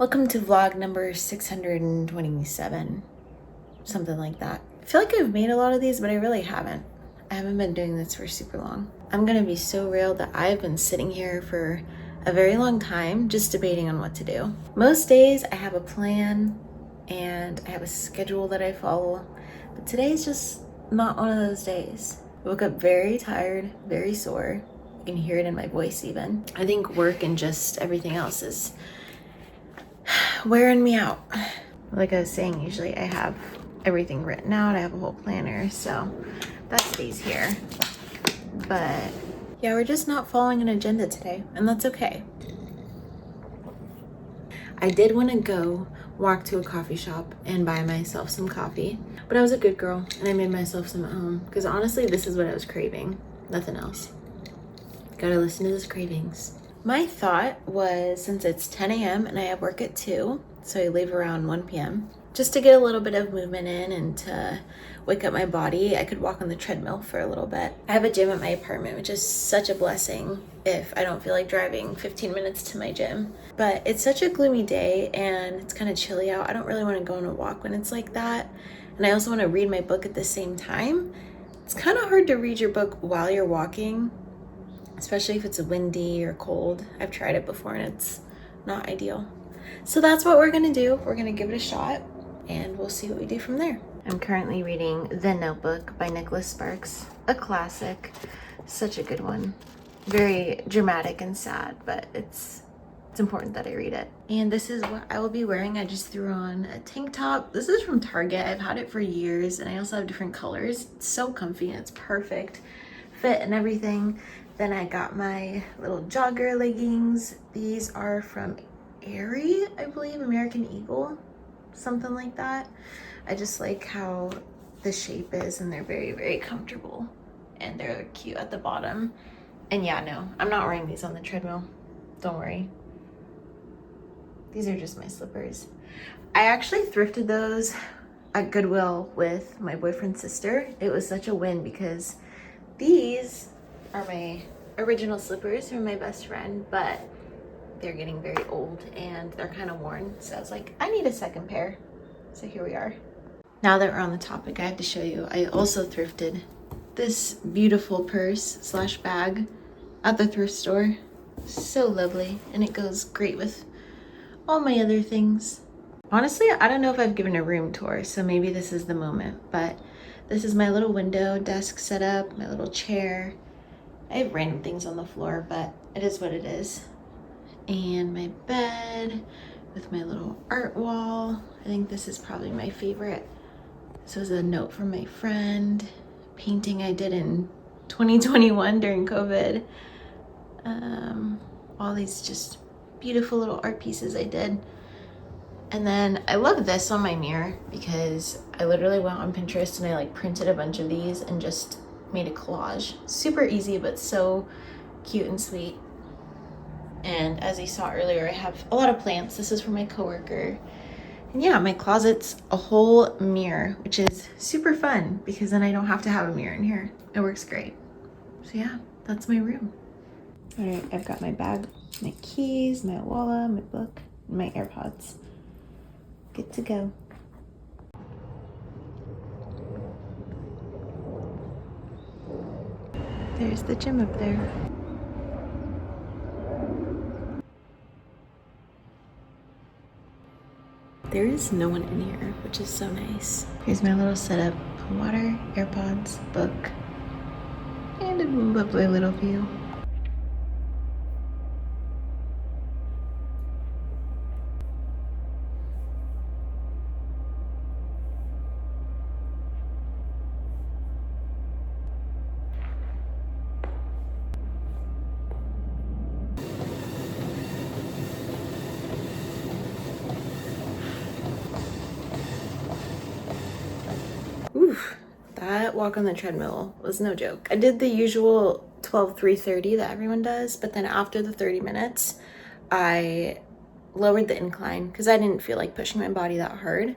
Welcome to vlog number 627, something like that. I feel like I've made a lot of these, but I really haven't. I haven't been doing this for super long. I'm gonna be so real that I've been sitting here for a very long time just debating on what to do. Most days I have a plan and I have a schedule that I follow, but today's just not one of those days. I woke up very tired, very sore. You can hear it in my voice even. I think work and just everything else is wearing me out. Like I was saying, usually I have everything written out. I have a whole planner, so that stays here. But yeah, we're just not following an agenda today, and that's okay. I did want to go walk to a coffee shop and buy myself some coffee, but I was a good girl and I made myself some at home because honestly, this is what I was craving. Nothing else. Gotta listen to those cravings. My thought was, since it's 10 a.m. and I have work at 2, so I leave around 1 p.m., just to get a little bit of movement in and to wake up my body, I could walk on the treadmill for a little bit. I have a gym at my apartment, which is such a blessing if I don't feel like driving 15 minutes to my gym. But it's such a gloomy day and it's kind of chilly out. I don't really want to go on a walk when it's like that. And I also want to read my book at the same time. It's kind of hard to read your book while you're walking, especially if it's windy or cold. I've tried it before and it's not ideal. So that's what we're gonna do. We're gonna give it a shot and we'll see what we do from there. I'm currently reading The Notebook by Nicholas Sparks, a classic, such a good one. Very dramatic and sad, but it's important that I read it. And this is what I will be wearing. I just threw on a tank top. This is from Target. I've had it for years and I also have different colors. It's so comfy and it's perfect fit and everything. Then I got my little jogger leggings. These are from Aerie, I believe, American Eagle, something like that. I just like how the shape is and they're very, very comfortable and they're cute at the bottom. And yeah, no, I'm not wearing these on the treadmill. Don't worry. These are just my slippers. I actually thrifted those at Goodwill with my boyfriend's sister. It was such a win because these are my original slippers from my best friend, but they're getting very old and they're kind of worn. So I was like, I need a second pair. So here we are. Now that we're on the topic, I have to show you. I also thrifted this beautiful purse slash bag at the thrift store. So lovely. And it goes great with all my other things. Honestly, I don't know if I've given a room tour, so maybe this is the moment, but this is my little window desk setup, my little chair. I have random things on the floor, but it is what it is. And my bed with my little art wall. I think this is probably my favorite. This was a note from my friend, painting I did in 2021 during COVID. All these just beautiful little art pieces I did. And then I love this on my mirror because I literally went on Pinterest and I like printed a bunch of these and just made a collage. Super easy, but so cute and sweet. And as you saw earlier, I have a lot of plants. This is for my coworker. And yeah, my closet's a whole mirror, which is super fun because then I don't have to have a mirror in here. It works great. So yeah, that's my room. All right, I've got my bag, my keys, my wallet, my book, and my AirPods. Good to go. There's the gym up there. There is no one in here, which is so nice. Here's my little setup. Water, AirPods, book, and a lovely little view. Oof, that walk on the treadmill was no joke. I did the usual 12-3-30 that everyone does, but then after the 30 minutes, I lowered the incline because I didn't feel like pushing my body that hard.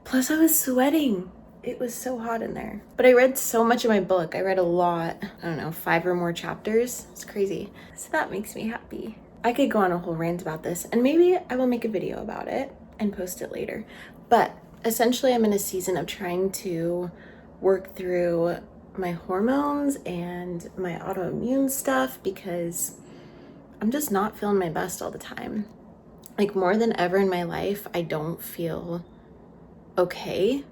Plus I was sweating. It was so hot in there. But I read so much of my book. I read a lot. I don't know, 5 or more chapters. It's crazy. So that makes me happy. I could go on a whole rant about this, and maybe I will make a video about it and post it later. But essentially, I'm in a season of trying to work through my hormones and my autoimmune stuff because I'm just not feeling my best all the time. Like, more than ever in my life, I don't feel okay.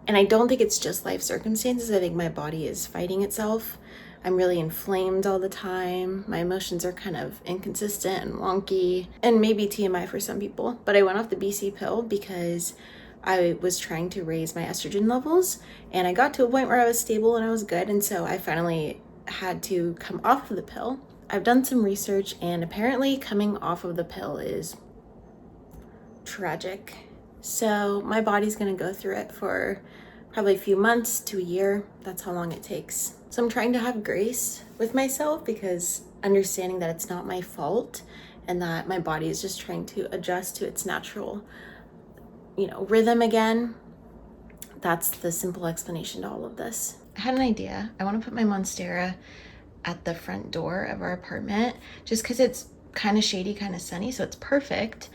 And I don't think it's just life circumstances. I think my body is fighting itself. I'm really inflamed all the time. My emotions are kind of inconsistent and wonky, and maybe TMI for some people. But I went off the BC pill because I was trying to raise my estrogen levels, and I got to a point where I was stable and I was good. And so I finally had to come off of the pill. I've done some research, and apparently coming off of the pill is tragic. So my body's gonna go through it for probably a few months to a year. That's how long it takes. So I'm trying to have grace with myself, because understanding that it's not my fault and that my body is just trying to adjust to its natural, rhythm again. That's the simple explanation to all of this. I had an idea. I want to put my Monstera at the front door of our apartment just because it's kind of shady, kind of sunny, so it's perfect.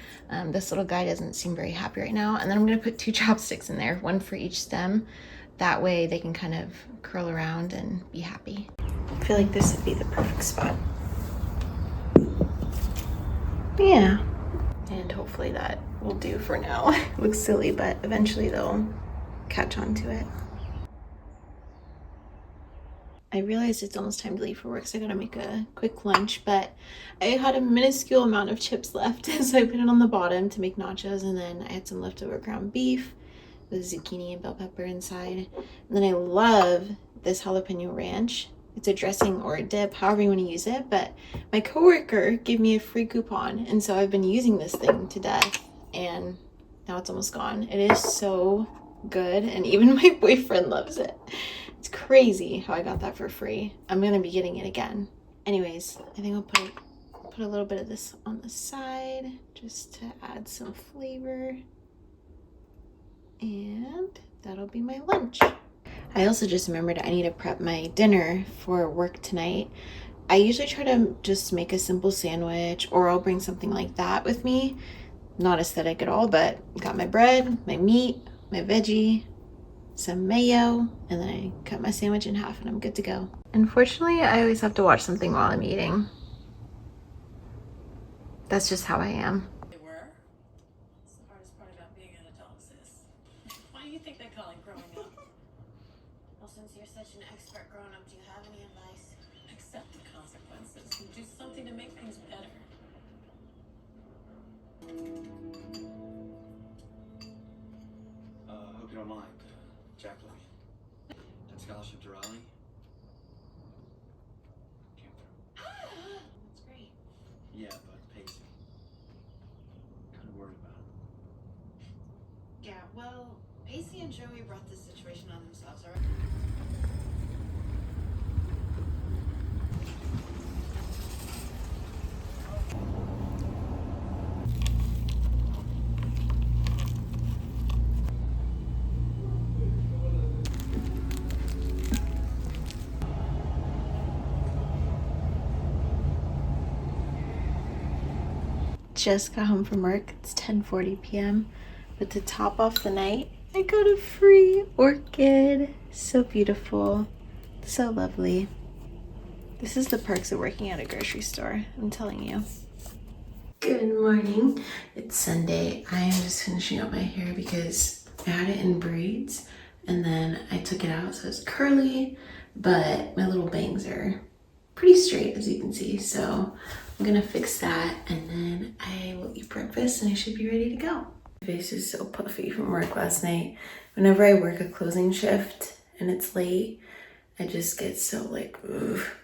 This little guy doesn't seem very happy right now. And then I'm gonna put 2 chopsticks in there, one for each stem. That way they can kind of curl around and be happy. I feel like this would be the perfect spot. Yeah. And hopefully that will do for now. It looks silly, but eventually they'll catch on to it. I realized it's almost time to leave for work, so I gotta make a quick lunch, but I had a minuscule amount of chips left, so I put it on the bottom to make nachos, and then I had some leftover ground beef with zucchini and bell pepper inside. And then I love this jalapeno ranch. It's a dressing or a dip, however you want to use it, but my coworker gave me a free coupon, and so I've been using this thing to death, and now it's almost gone. It is so good, and even my boyfriend loves it. It's crazy how I got that for free. I'm gonna be getting it again. Anyways, I think I'll put a little bit of this on the side just to add some flavor. And that'll be my lunch. I also just remembered I need to prep my dinner for work tonight. I usually try to just make a simple sandwich, or I'll bring something like that with me. Not aesthetic at all, but got my bread, my meat, my veggie, some mayo, and then I cut my sandwich in half and I'm good to go. Unfortunately, I always have to watch something while I'm eating. That's just how I am. They were? That's the hardest part about being an adult, sis. Why do you think they call it growing up? Well, since you're such an expert grown up, do you have any advice? Accept the consequences and do something to make things better. Hope you don't mind. Jack Levine. And scholarship to Raleigh. Came through. That's great. Yeah, but pacing. Kind of worried about it. Yeah, well, Pacey and Joey brought this situation on themselves, alright? Just got home from work. It's 10:40 p.m. But to top off the night, I got a free orchid. So beautiful. So lovely. This is the perks of working at a grocery store, I'm telling you. Good morning. It's Sunday. I am just finishing up my hair because I had it in braids and then I took it out so it's curly, but my little bangs are pretty straight, as you can see. So I'm gonna fix that and then I will eat breakfast and I should be ready to go. My face is so puffy from work last night. Whenever I work a closing shift and it's late, I just get so like, oof.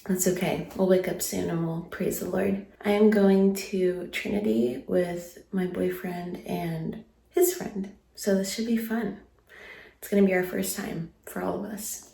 That's okay. We'll wake up soon and we'll praise the Lord. I am going to Trinity with my boyfriend and his friend. So this should be fun. It's gonna be our first time for all of us.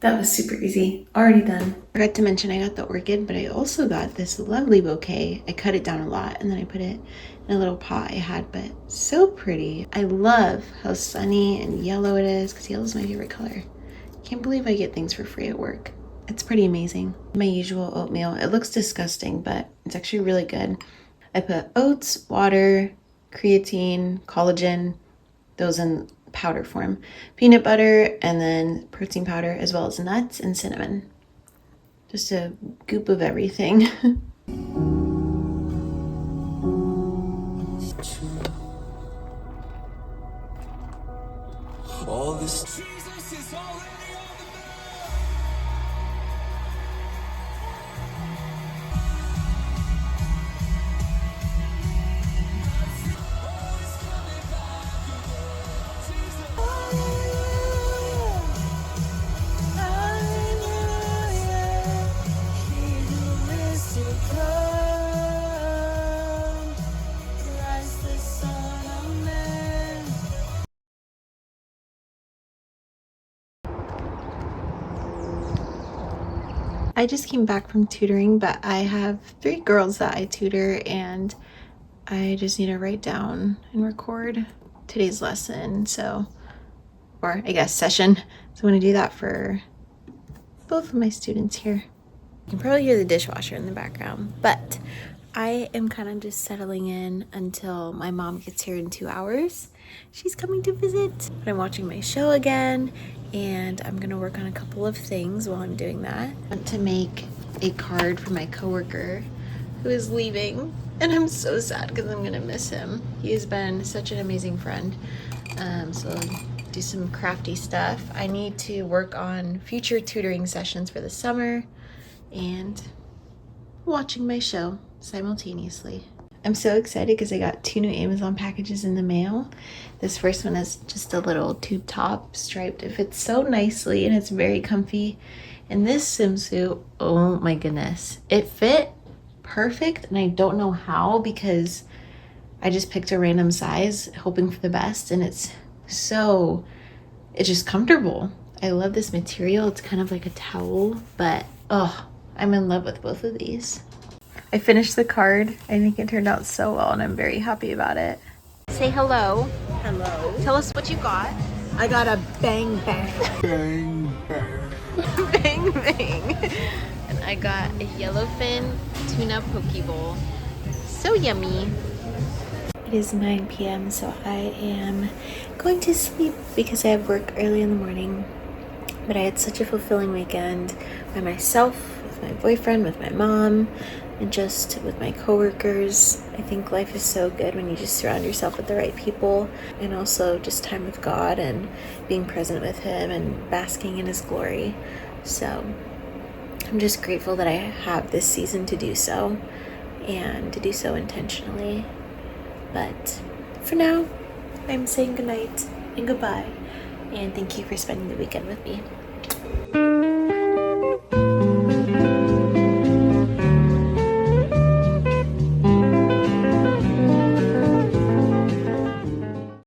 That was super easy. Already done. Forgot to mention I got the orchid, but I also got this lovely bouquet. I cut it down a lot and then I put it in a little pot I had, but so pretty. I love how sunny and yellow it is because yellow is my favorite color. Can't believe I get things for free at work. It's pretty amazing. My usual oatmeal. It looks disgusting, but it's actually really good. I put oats, water, creatine, collagen, those in powder form, peanut butter, and then protein powder, as well as nuts and cinnamon. Just a goop of everything. All this Jesus is already on the I just came back from tutoring, but I have 3 girls that I tutor, and I just need to write down and record today's lesson, or I guess session. So I'm going to do that for both of my students here. You can probably hear the dishwasher in the background, but I am kind of just settling in until my mom gets here in 2 hours. She's coming to visit. But I'm watching my show again, and I'm gonna work on a couple of things while I'm doing that. I want to make a card for my coworker who is leaving, and I'm so sad because I'm gonna miss him. He has been such an amazing friend. So I'll do some crafty stuff. I need to work on future tutoring sessions for the summer and watching my show simultaneously. I'm so excited because I got 2 new Amazon packages in the mail. This first one is just a little tube top striped. It fits so nicely and it's very comfy. And this swimsuit, oh my goodness, it fit perfect, and I don't know how because I just picked a random size hoping for the best, and it's just comfortable. I love this material. It's kind of like a towel, but oh, I'm in love with both of these. I finished the card. I think it turned out so well, and I'm very happy about it. Say hello. Hello. Tell us what you got. I got a bang bang. bang, bang. Bang bang. And I got a yellowfin tuna poke bowl. So yummy. It is 9 p.m. so I am going to sleep because I have work early in the morning. But I had such a fulfilling weekend by myself, with my boyfriend, with my mom, and just with my coworkers. I think life is so good when you just surround yourself with the right people, and also just time with God and being present with Him and basking in His glory. So I'm just grateful that I have this season to do so, and to do so intentionally. But for now, I'm saying goodnight and goodbye, and thank you for spending the weekend with me.